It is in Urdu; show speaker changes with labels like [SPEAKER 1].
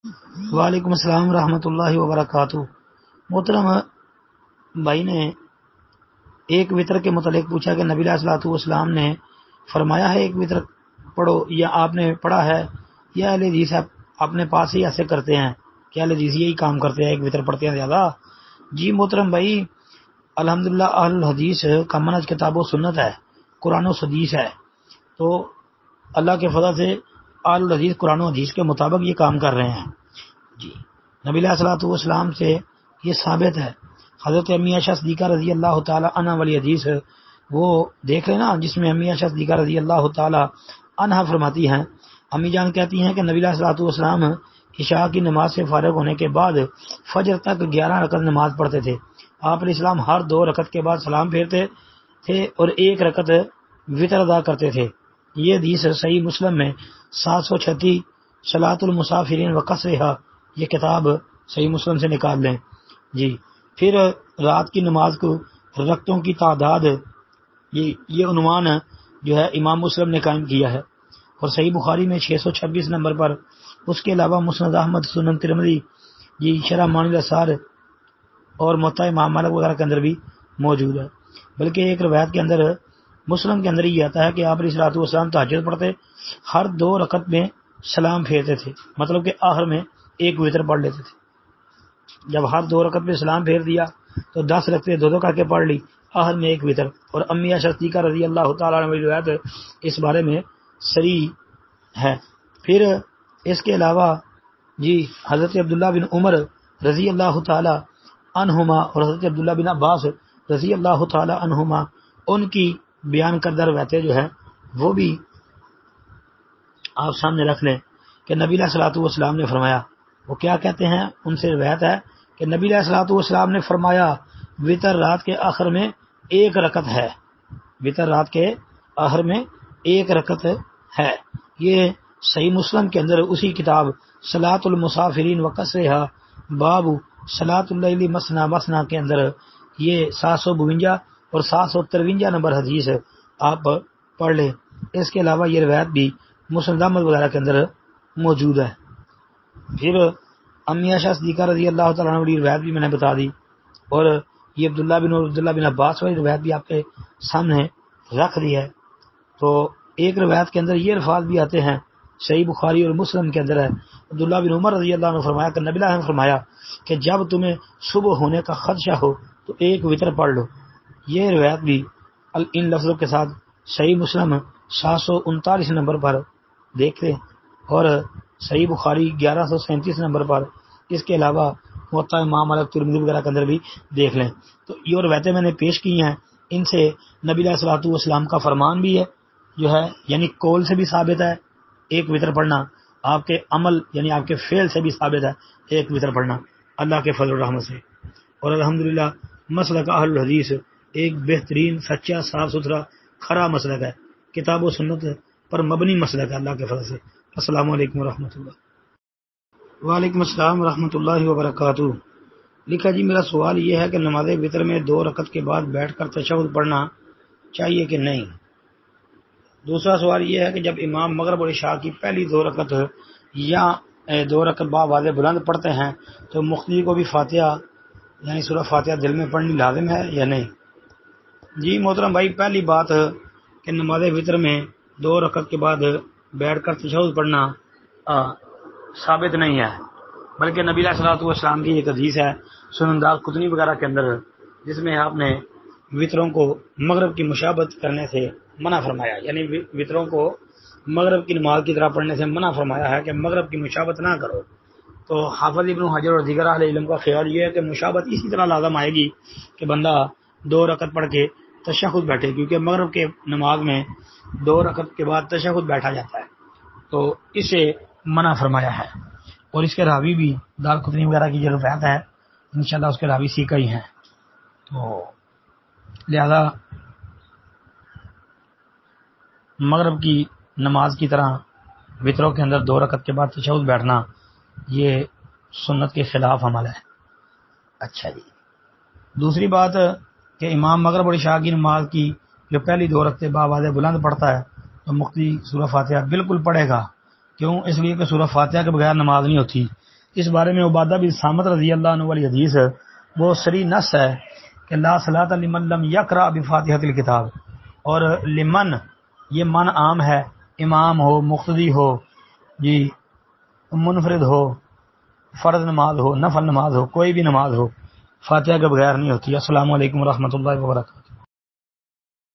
[SPEAKER 1] وعلیکم السلام ورحمۃ اللہ وبرکاتہ۔ محترم بھائی نے ایک وطر کے متعلق پوچھا کہ نبی علیہ الصلوۃ والسلام نے فرمایا ہے ایک وطر پڑھو، یا آپ نے پڑھا ہے، یا اہل حدیث اپنے پاس ہی ایسے کرتے ہیں، کیا اہل حدیث یہی کام کرتے ہیں، ایک وطر پڑھتے ہیں زیادہ؟ جی محترم بھائی، الحمدللہ اہل الحدیث کا منہج کتاب و سنت ہے، قرآن و حدیث ہے، تو اللہ کے فضل سے اہل الحدیث قرآن و حدیث کے مطابق یہ کام کر رہے ہیں۔ جی نبی علیہ الصلوۃ والسلام سے یہ ثابت ہے۔ حضرت امی عائشہ صدیقہ رضی اللہ تعالی عنہ والی حدیث وہ دیکھ لیں نا، جس میں امی عائشہ صدیقہ رضی اللہ تعالی عنہ فرماتی ہیں، امی جان کہتی ہیں کہ نبی علیہ الصلوۃ والسلام عشاء کی نماز سے فارغ ہونے کے بعد فجر تک 11 رکعت نماز پڑھتے تھے۔ آپ علیہ السلام ہر 2 رکعت کے بعد سلام پھیرتے تھے اور 1 رکعت وطر ادا کرتے تھے۔ یہ حدیث صحیح مسلم میں 736 صلاۃ المسافرین و قصرها، یہ کتاب صحیح مسلم سے نکال لیں۔ جی پھر رات کی نماز کو رکعتوں کی تعداد، یہ عنوان جو ہے امام مسلم نے قائم کیا ہے، اور صحیح بخاری میں 626 نمبر پر، اس کے علاوہ مسند احمد، سنن ترمذی، یہ شرح معانی الاثار اور موطا امام مالک وغیرہ کے اندر بھی موجود ہے۔ بلکہ ایک روایت کے اندر مسلم کے اندر یہ آتا ہے کہ آپ علیہ الصلوۃ والسلام تہجد پڑھتے، ہر 2 رکعت میں سلام پھیرتے تھے، مطلب کہ آخر میں 1 وطر پڑھ لیتے تھے۔ جب ہر 2 رکعت میں سلام پھیر دیا تو 10 رکعتیں 2 کر کے پڑھ لی، آخر میں 1 وطر۔ اور امی عائشہ صدیقہ رضی اللہ تعالیٰ عنہ کی روایت اس بارے میں صریح ہے۔ پھر اس کے علاوہ جی حضرت عبداللہ بن عمر رضی اللہ تعالی عنہما اور حضرت عبداللہ بن عباس رضی اللہ تعالی عنہما، ان کی بیان کردہ روایتیں جو ہے وہ بھی آپ سامنے رکھ لیں کہ نبی علیہ الصلوۃ والسلام نے فرمایا۔ وہ کیا کہتے ہیں؟ ان سے روایت ہے کہ نبی علیہ الصلوۃ والسلام نے فرمایا وطر رات کے آخر میں 1 رکعت ہے، وطر رات کے آخر میں 1 رکعت ہے۔ یہ صحیح مسلم کے اندر اسی کتاب صلاۃ المسافرین و قصرها باب صلاۃ اللیل مثنی مثنی کے اندر یہ 752 اور 753 نمبر حدیث آپ پڑھ لیں۔ اس کے علاوہ یہ روایت بھی مسند احمد وغیرہ کے اندر موجود ہے۔ پھر امی عائشہ صدیقہ رضی اللہ تعالیٰ عنہ کی روایت بھی میں نے بتا دی، اور یہ عبداللہ بن عباس والی روایت بھی آپ کے سامنے رکھ دی ہے۔ تو ایک روایت کے اندر یہ الفاظ بھی آتے ہیں، صحیح بخاری اور مسلم کے اندر ہے، عبداللہ بن عمر رضی اللہ عنہ فرمایا کہ نبی اللہ نے فرمایا کہ جب تمہیں صبح ہونے کا خدشہ ہو تو 1 وطر پڑھ لو۔ یہ روایت بھی ان لفظوں کے ساتھ صحیح مسلم 739 نمبر پر دیکھ لیں، اور صحیح بخاری 1137 نمبر پر، اس کے علاوہ موطا امام مالک، ترمذی وغیرہ کے اندر بھی دیکھ لیں۔ تو یہ روایتیں میں نے پیش کی ہیں، ان سے نبی علیہ الصلوۃ والسلام کا فرمان بھی ہے جو ہے، یعنی قول سے بھی ثابت ہے 1 وطر پڑھنا، آپ کے عمل یعنی آپ کے فعل سے بھی ثابت ہے 1 وطر پڑھنا اللہ کے فضل و رحمت سے۔ اور الحمدللہ مسلک اہل الحدیث ایک بہترین، سچا، صاف ستھرا، کھرا مسلک ہے، کتاب و سنت پر مبنی مسلک ہے اللہ کے فضل سے۔ السلام علیکم ورحمۃ اللہ۔ وعلیکم السلام ورحمۃ اللہ وبرکاتہ۔ لکھا جی میرا سوال یہ ہے کہ نماز وطر میں 2 رکعت کے بعد بیٹھ کر تشہد پڑھنا چاہیے کہ نہیں؟ دوسرا سوال یہ ہے کہ جب امام مغرب اور عشاء کی پہلی 2 رکعت یا 2 رکعت باواضح بلند پڑھتے ہیں تو مقتدی کو بھی فاتحہ یعنی سورہ فاتحہ دل میں پڑھنی لازم ہے یا نہیں؟ جی محترم بھائی، پہلی بات کہ نماز وطر میں 2 رکعت کے بعد بیٹھ کر تشہد پڑھنا ثابت نہیں ہے، بلکہ نبی علیہ الصلوۃ والسلام کی ایک حدیث ہے سنن دارقطنی وغیرہ کے اندر، جس میں آپ نے وطروں کو مغرب کی مشابہت کرنے سے منع فرمایا، یعنی وطروں کو مغرب کی نماز کی طرح پڑھنے سے منع فرمایا ہے کہ مغرب کی مشابہت نہ کرو۔ تو حافظ ابن حجر اور دیگر اہل علم کا خیال یہ ہے کہ مشابہت اسی طرح لازم آئے گی کہ بندہ 2 رکعت پڑھ کے تشہد بیٹھے، کیونکہ مغرب کے نماز میں 2 رکعت کے بعد تشہد بیٹھا جاتا ہے، تو اسے منع فرمایا ہے۔ اور اس کے راوی بھی دارقطنی وغیرہ کی جو روایت ہے انشاءاللہ اس کے راوی سیکھا ہی ہیں، تو لہذا مغرب کی نماز کی طرح وطروں کے اندر 2 رکعت کے بعد تشہد بیٹھنا یہ سنت کے خلاف عمل ہے۔ اچھا جی، دوسری بات کہ امام مغرب اور عشاء کی نماز کی جو پہلی 2 رکعتیں باواضح بلند پڑھتا ہے تو مقتدی سورہ فاتحہ بالکل پڑھے گا۔ کیوں؟ اس لیے کہ سورہ فاتحہ کے بغیر نماز نہیں ہوتی، اس بارے میں عبادہ بن صامت رضی اللہ عنہ والی حدیث وہ صریح نص ہے کہ لا صلاۃ لمن لم یقرأ بفاتحۃ الکتاب، اور لمن یہ من عام ہے، امام ہو، مقتدی ہو، جی منفرد ہو، فرض نماز ہو، نفل نماز ہو، کوئی بھی نماز ہو، فاتحہ کے بغیر نہیں ہوتی۔ السلام علیکم ورحمۃ اللہ وبرکاتہ۔